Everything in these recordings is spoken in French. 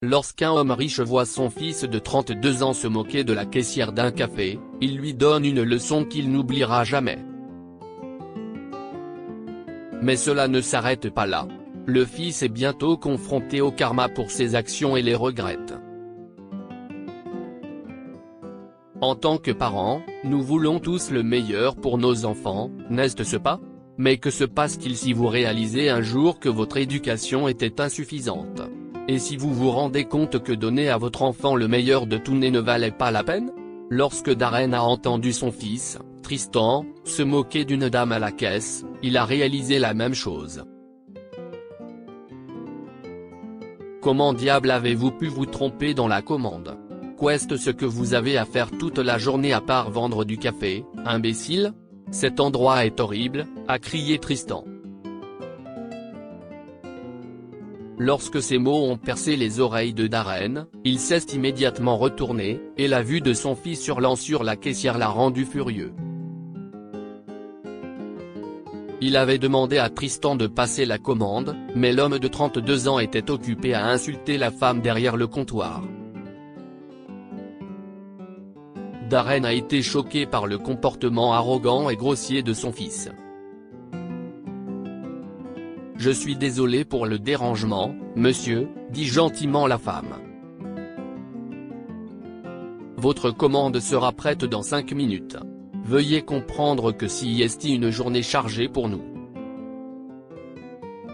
Lorsqu'un homme riche voit son fils de 32 ans se moquer de la caissière d'un café, il lui donne une leçon qu'il n'oubliera jamais. Mais cela ne s'arrête pas là. Le fils est bientôt confronté au karma pour ses actions et les regrette. En tant que parents, nous voulons tous le meilleur pour nos enfants, n'est-ce pas? Mais que se passe-t-il si vous réalisez un jour que votre éducation était insuffisante? Et si vous vous rendez compte que donner à votre enfant le meilleur de tout ne valait pas la peine? Lorsque Darren a entendu son fils, Tristan, se moquer d'une dame à la caisse, il a réalisé la même chose. Comment diable avez-vous pu vous tromper dans la commande? Qu'est-ce ce que vous avez à faire toute la journée à part vendre du café, imbécile? Cet endroit est horrible, a crié Tristan. Lorsque ces mots ont percé les oreilles de Darren, il s'est immédiatement retourné, et la vue de son fils hurlant sur la caissière l'a rendu furieux. Il avait demandé à Tristan de passer la commande, mais l'homme de 32 ans était occupé à insulter la femme derrière le comptoir. Darren a été choqué par le comportement arrogant et grossier de son fils. « Je suis désolé pour le dérangement, monsieur », dit gentiment la femme. « Votre commande sera prête dans 5 minutes. Veuillez comprendre que c'est une journée chargée pour nous. »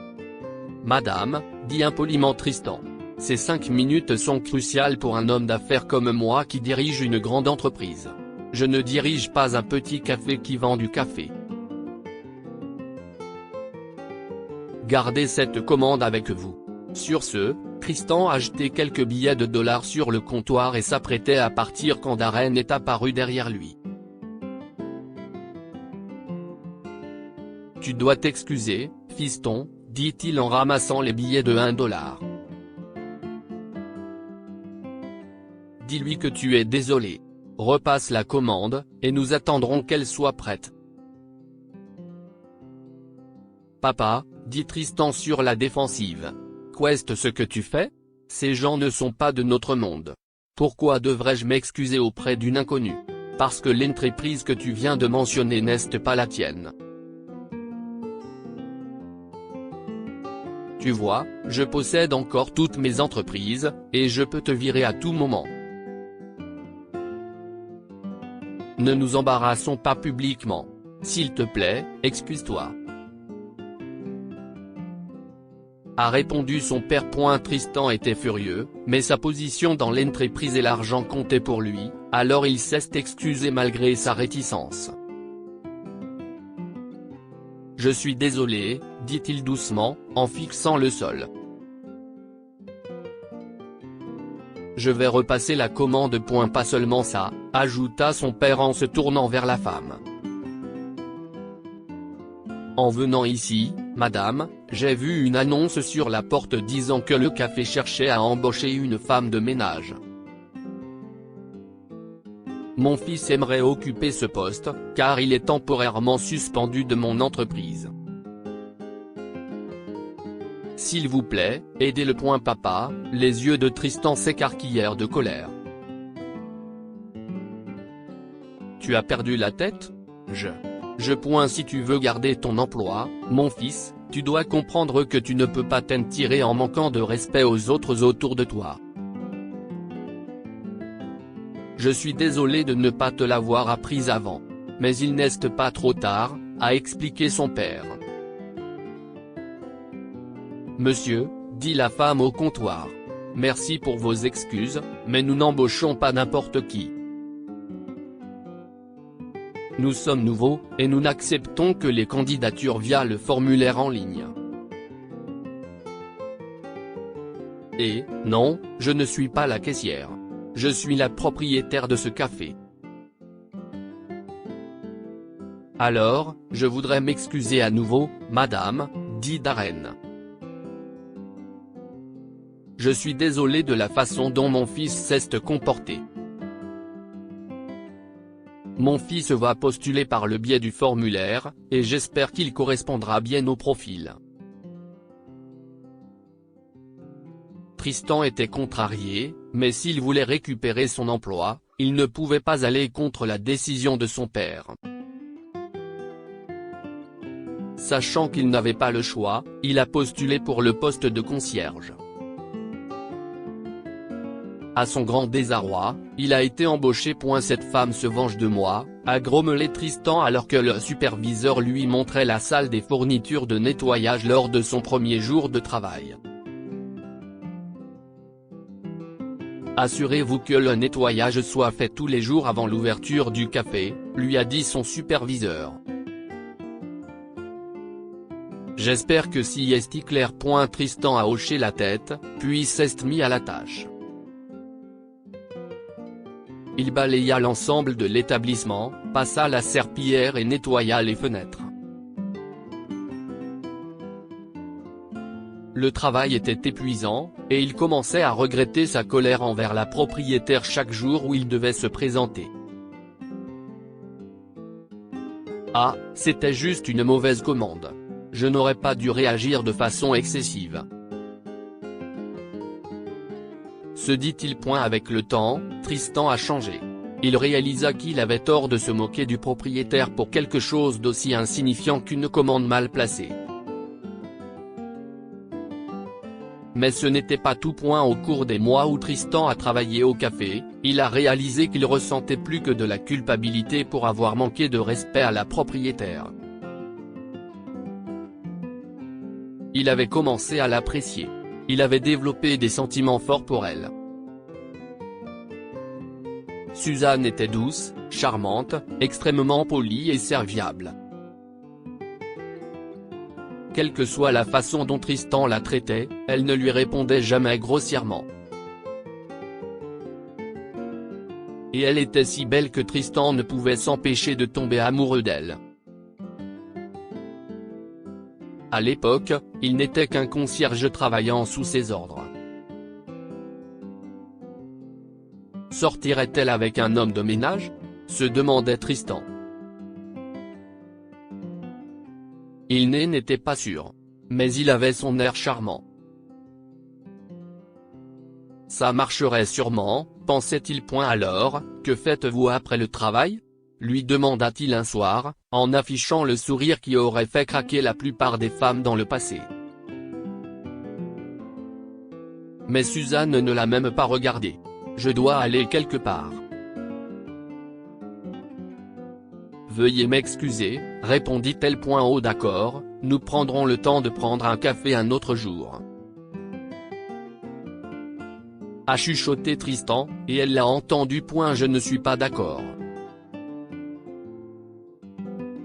« Madame », dit impoliment Tristan. Ces 5 minutes sont cruciales pour un homme d'affaires comme moi qui dirige une grande entreprise. Je ne dirige pas un petit café qui vend du café. Gardez cette commande avec vous. Sur ce, Tristan a jeté quelques billets de dollars sur le comptoir et s'apprêtait à partir quand Darren est apparu derrière lui. « Tu dois t'excuser, fiston », dit-il en ramassant les billets de 1 dollar. Dis-lui que tu es désolé. Repasse la commande, et nous attendrons qu'elle soit prête. Papa, dit Tristan sur la défensive. Qu'est-ce ce que tu fais? Ces gens ne sont pas de notre monde. Pourquoi devrais-je m'excuser auprès d'une inconnue? Parce que l'entreprise que tu viens de mentionner n'est pas la tienne. Tu vois, je possède encore toutes mes entreprises, et je peux te virer à tout moment. Ne nous embarrassons pas publiquement. S'il te plaît, excuse-toi. A répondu son père. Tristan était furieux, mais sa position dans l'entreprise et l'argent comptaient pour lui, alors il s'est excusé malgré sa réticence. Je suis désolé, dit-il doucement, en fixant le sol. Je vais repasser la commande. Pas seulement ça, ajouta son père en se tournant vers la femme. En venant ici, madame, j'ai vu une annonce sur la porte disant que le café cherchait à embaucher une femme de ménage. Mon fils aimerait occuper ce poste, car il est temporairement suspendu de mon entreprise. S'il vous plaît, aidez-le. Papa, les yeux de Tristan s'écarquillèrent de colère. Tu as perdu la tête? Si tu veux garder ton emploi, mon fils, tu dois comprendre que tu ne peux pas t'en tirer en manquant de respect aux autres autour de toi. Je suis désolé de ne pas te l'avoir appris avant. Mais il n'est pas trop tard, a expliqué son père. Monsieur, dit la femme au comptoir. Merci pour vos excuses, mais nous n'embauchons pas n'importe qui. Nous sommes nouveaux, et nous n'acceptons que les candidatures via le formulaire en ligne. Et, non, je ne suis pas la caissière. Je suis la propriétaire de ce café. Alors, je voudrais m'excuser à nouveau, madame, dit Darren. Je suis désolé de la façon dont mon fils s'est comporté. Mon fils va postuler par le biais du formulaire, et j'espère qu'il correspondra bien au profil. Tristan était contrarié, mais s'il voulait récupérer son emploi, il ne pouvait pas aller contre la décision de son père. Sachant qu'il n'avait pas le choix, il a postulé pour le poste de concierge. À son grand désarroi, il a été embauché. Cette femme se venge de moi, a grommelé Tristan alors que le superviseur lui montrait la salle des fournitures de nettoyage lors de son premier jour de travail. Assurez-vous que le nettoyage soit fait tous les jours avant l'ouverture du café, lui a dit son superviseur. J'espère que si est clair. Tristan a hoché la tête, puis s'est mis à la tâche. Il balaya l'ensemble de l'établissement, passa la serpillière et nettoya les fenêtres. Le travail était épuisant, et il commençait à regretter sa colère envers la propriétaire chaque jour où il devait se présenter. Ah, c'était juste une mauvaise commande. Je n'aurais pas dû réagir de façon excessive. Se dit-il. Avec le temps, Tristan a changé. Il réalisa qu'il avait tort de se moquer du propriétaire pour quelque chose d'aussi insignifiant qu'une commande mal placée. Mais ce n'était pas tout. Au cours des mois où Tristan a travaillé au café, il a réalisé qu'il ressentait plus que de la culpabilité pour avoir manqué de respect à la propriétaire. Il avait commencé à l'apprécier. Il avait développé des sentiments forts pour elle. Suzanne était douce, charmante, extrêmement polie et serviable. Quelle que soit la façon dont Tristan la traitait, elle ne lui répondait jamais grossièrement. Et elle était si belle que Tristan ne pouvait s'empêcher de tomber amoureux d'elle. À l'époque, il n'était qu'un concierge travaillant sous ses ordres. Sortirait-elle avec un homme de ménage ? Se demandait Tristan. Il n'était pas sûr. Mais il avait son air charmant. Ça marcherait sûrement, pensait-il. Alors, que faites-vous après le travail ? Lui demanda-t-il un soir, en affichant le sourire qui aurait fait craquer la plupart des femmes dans le passé. Mais Suzanne ne l'a même pas regardé. Je dois aller quelque part. Veuillez m'excuser, répondit-elle. Oh d'accord, nous prendrons le temps de prendre un café un autre jour. A chuchoté Tristan, et elle l'a entendu. Je ne suis pas d'accord.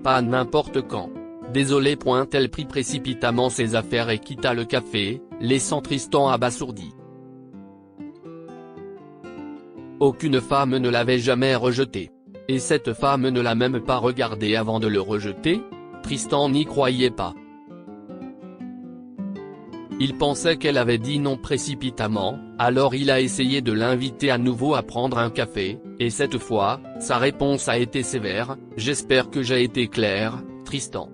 Pas n'importe quand. Désolé. Elle prit précipitamment ses affaires et quitta le café, laissant Tristan abasourdi. Aucune femme ne l'avait jamais rejeté. Et cette femme ne l'a même pas regardé avant de le rejeter ? Tristan n'y croyait pas. Il pensait qu'elle avait dit non précipitamment, alors il a essayé de l'inviter à nouveau à prendre un café, et cette fois, sa réponse a été sévère. J'espère que j'ai été clair, Tristan.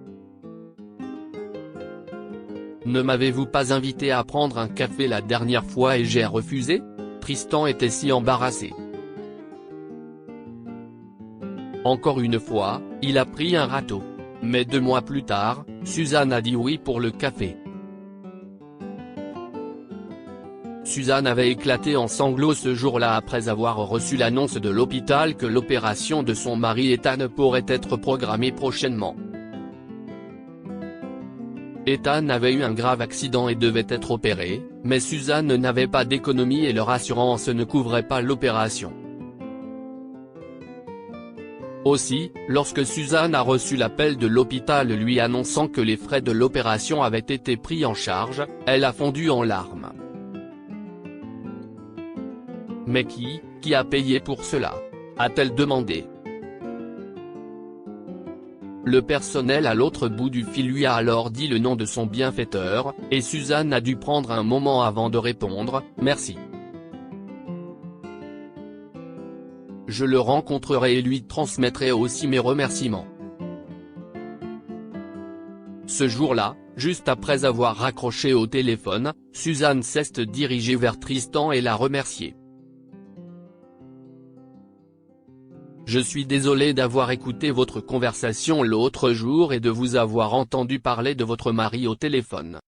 Ne m'avez-vous pas invité à prendre un café la dernière fois et j'ai refusé ? Tristan était si embarrassé. Encore une fois, il a pris un râteau. Mais 2 mois plus tard, Suzanne a dit oui pour le café. Suzanne avait éclaté en sanglots ce jour-là après avoir reçu l'annonce de l'hôpital que l'opération de son mari Ethan pourrait être programmée prochainement. Ethan avait eu un grave accident et devait être opéré, mais Suzanne n'avait pas d'économie et leur assurance ne couvrait pas l'opération. Aussi, lorsque Suzanne a reçu l'appel de l'hôpital lui annonçant que les frais de l'opération avaient été pris en charge, elle a fondu en larmes. Mais qui a payé pour cela ? A-t-elle demandé. Le personnel à l'autre bout du fil lui a alors dit le nom de son bienfaiteur, et Suzanne a dû prendre un moment avant de répondre « Merci. Je le rencontrerai et lui transmettrai aussi mes remerciements. » Ce jour-là, juste après avoir raccroché au téléphone, Suzanne s'est dirigée vers Tristan et l'a remercié. « Je suis désolée d'avoir écouté votre conversation l'autre jour et de vous avoir entendu parler de votre mari au téléphone.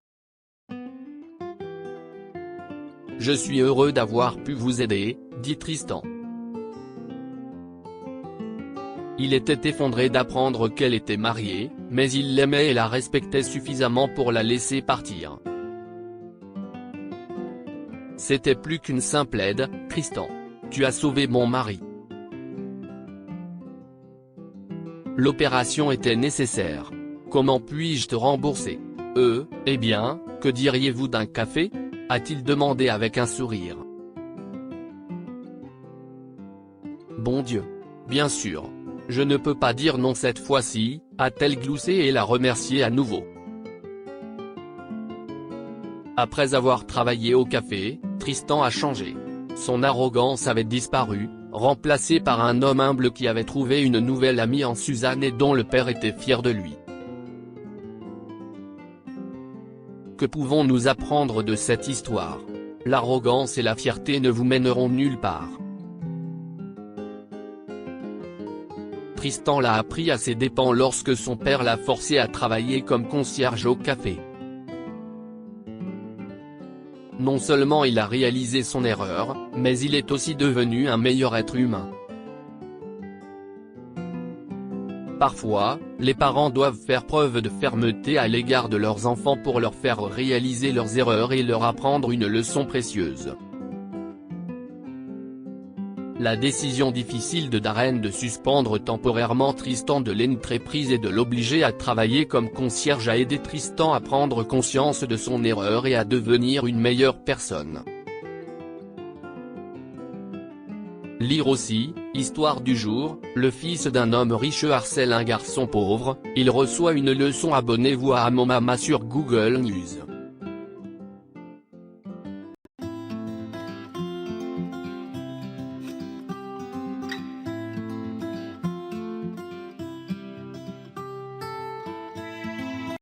Je suis heureux d'avoir pu vous aider, » dit Tristan. Il était effondré d'apprendre qu'elle était mariée, mais il l'aimait et la respectait suffisamment pour la laisser partir. « C'était plus qu'une simple aide, Tristan. Tu as sauvé mon mari. L'opération était nécessaire. Comment puis-je te rembourser ? Eh bien, que diriez-vous d'un café ? A-t-il demandé avec un sourire. Bon Dieu. Bien sûr. Je ne peux pas dire non cette fois-ci, a-t-elle gloussé et l'a remercié à nouveau. Après avoir travaillé au café, Tristan a changé. Son arrogance avait disparu, remplacée par un homme humble qui avait trouvé une nouvelle amie en Suzanne et dont le père était fier de lui. Que pouvons-nous apprendre de cette histoire ? L'arrogance et la fierté ne vous mèneront nulle part. Tristan l'a appris à ses dépens lorsque son père l'a forcé à travailler comme concierge au café. Non seulement il a réalisé son erreur, mais il est aussi devenu un meilleur être humain. Parfois, les parents doivent faire preuve de fermeté à l'égard de leurs enfants pour leur faire réaliser leurs erreurs et leur apprendre une leçon précieuse. La décision difficile de Darren de suspendre temporairement Tristan de l'entreprise et de l'obliger à travailler comme concierge a aidé Tristan à prendre conscience de son erreur et à devenir une meilleure personne. Lire aussi, histoire du jour, le fils d'un homme riche harcèle un garçon pauvre, il reçoit une leçon. Abonnez-vous à Amomama sur Google News.